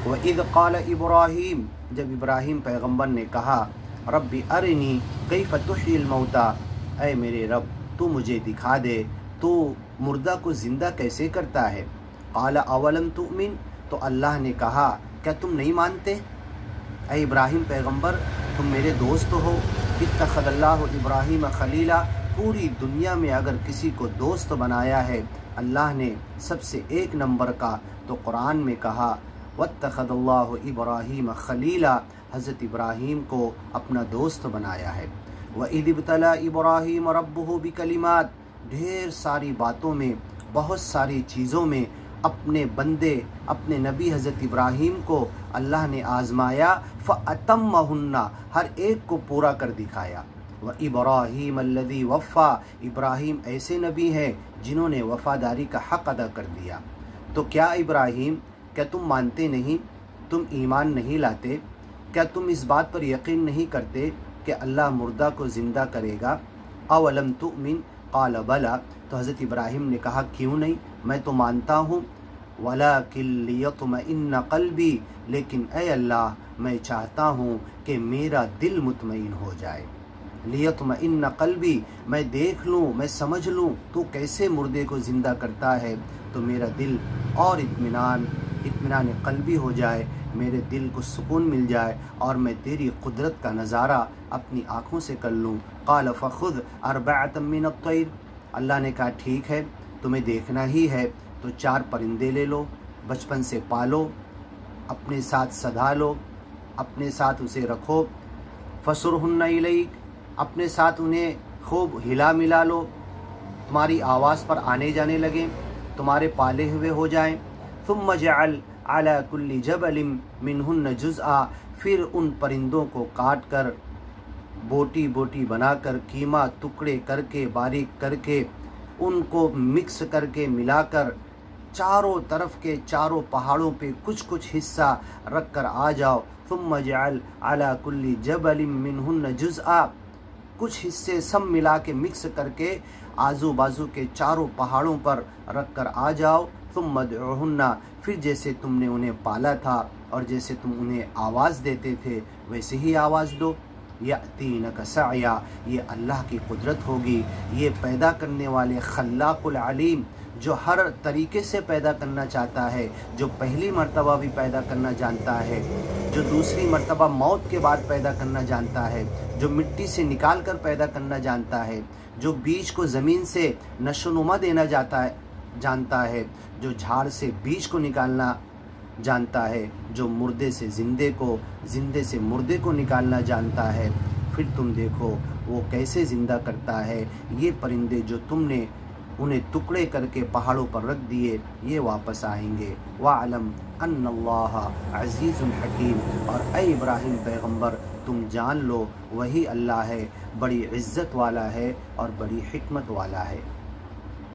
وَإِذْ قَالَ ابراہیم، جب ابراہیم پیغمبر نے کہا رب ارنی کیف تحیی الموتیٰ، اے میرے رب تو مجھے دکھا دے تو مردہ کو زندہ کیسے کرتا ہے۔ قال اولم تؤمن، تو اللہ نے کہا کیا تم نہیں مانتے؟ اے ابراہیم پیغمبر تم میرے دوست ہو۔ اتخذ اللہ ابراہیم خلیلا، پوری دنیا میں اگر کسی کو دوست بنایا ہے اللہ نے سب سے ایک نمبر کا تو قرآن میں کہا واتخذ اللہ ابراہیم خلیلا، حضرت ابراہیم کو اپنا دوست بنایا ہے۔ وَإِذِ ابْتَلَىٰ إِبْرَاهِيمَ رَبُّهُ بِكَلِمَاتٍ، ڈھیر ساری باتوں میں، بہت ساری چیزوں میں اپنے بندے اپنے نبی حضرت ابراہیم کو اللہ نے آزمایا، فَأَتَمَّهُنَّ، ہر ایک کو پورا کر دکھایا۔ وَإِبْرَاهِيمَ الَّذِي وَفَّىٰ، ابراہیم ایسے نبی ہیں جنہوں نے وفاداری کا حق ادا کر دیا۔ تو کیا ابراہیم، کیا تم مانتے نہیں، تم ایمان نہیں لاتے؟ کیا تم اس بات پر یقین نہیں کرتے کہ اللہ مردہ کو زندہ کرے گا؟ اولم تؤمن قال بلا، تو حضرت ابراہیم نے کہا کیوں نہیں، میں تو مانتا ہوں۔ ولکن لیطمئن قلبی، لیکن اے اللہ میں چاہتا ہوں کہ میرا دل مطمئن ہو جائے۔ لیطمئن قلبی، میں دیکھ لوں، میں سمجھ لوں تو کیسے مردے کو زندہ کرتا ہے، تو میرا دل اور اطمینان قلبی ہو جائے، میرے دل کو سکون مل جائے اور میں تیری قدرت کا نظارہ اپنی آنکھوں سے کر لوں۔ قال فخذ اربعۃ من الطیر، اللہ نے کہا ٹھیک ہے تمہیں دیکھنا ہی ہے تو 4 پرندے لے لو، بچپن سے پالو، اپنے ساتھ سدھا لو، اپنے ساتھ اسے رکھو، فسرہن الیک، اپنے ساتھ انہیں خوب ہلا ملا لو، تمہاری آواز پر آنے جانے لگیں، تمہارے پالے ہوئے ہو جائیں۔ ثم جعل علی کل جبل منہن جزءا، پھر ان پرندوں کو کاٹ کر بوٹی بوٹی بنا کر کیما ٹکڑے کر کے باریک کر کے ان کو مکس کر کے ملا کر چاروں طرف کے چاروں پہاڑوں پہ کچھ کچھ حصہ رکھ کر آ جاؤ۔ ثم جعل علی کل جبل منہن جزءا، کچھ حصے سب ملا کے مکس کر کے آزو بازو کے چاروں پہاڑوں پر رکھ کر آ جاؤ۔ ثم ادعوہن، پھر جیسے تم نے انہیں پالا تھا اور جیسے تم انہیں آواز دیتے تھے ویسے ہی آواز دو۔ یأتینک سعیا، یہ اللہ کی قدرت ہوگی، یہ پیدا کرنے والے خلاق العلیم جو ہر طریقے سے پیدا کرنا چاہتا ہے، جو پہلی مرتبہ بھی پیدا کرنا جانتا ہے، جو دوسری مرتبہ موت کے بعد پیدا کرنا جانتا ہے، جو مٹی سے نکال کر پیدا کرنا جانتا ہے، جو بیج کو زمین سے نشو و نما دینا جانتا ہے، جو جھاڑ سے بیج کو نکالنا جانتا ہے، جو مردے سے زندے کو، زندے سے مردے کو نکالنا جانتا ہے، پھر تم دیکھو وہ کیسے زندہ کرتا ہے۔ یہ پرندے جو تم نے انہیں ٹکڑے کر کے پہاڑوں پر رکھ دیے یہ واپس آئیں گے۔ وَاعْلَمْ أَنَّ اللَّهَ عَزِيزٌ حَكِيمٌ، اور اے ابراہیم پیغمبر تم جان لو وہی اللہ ہے، بڑی عزت والا ہے اور بڑی حکمت والا ہے۔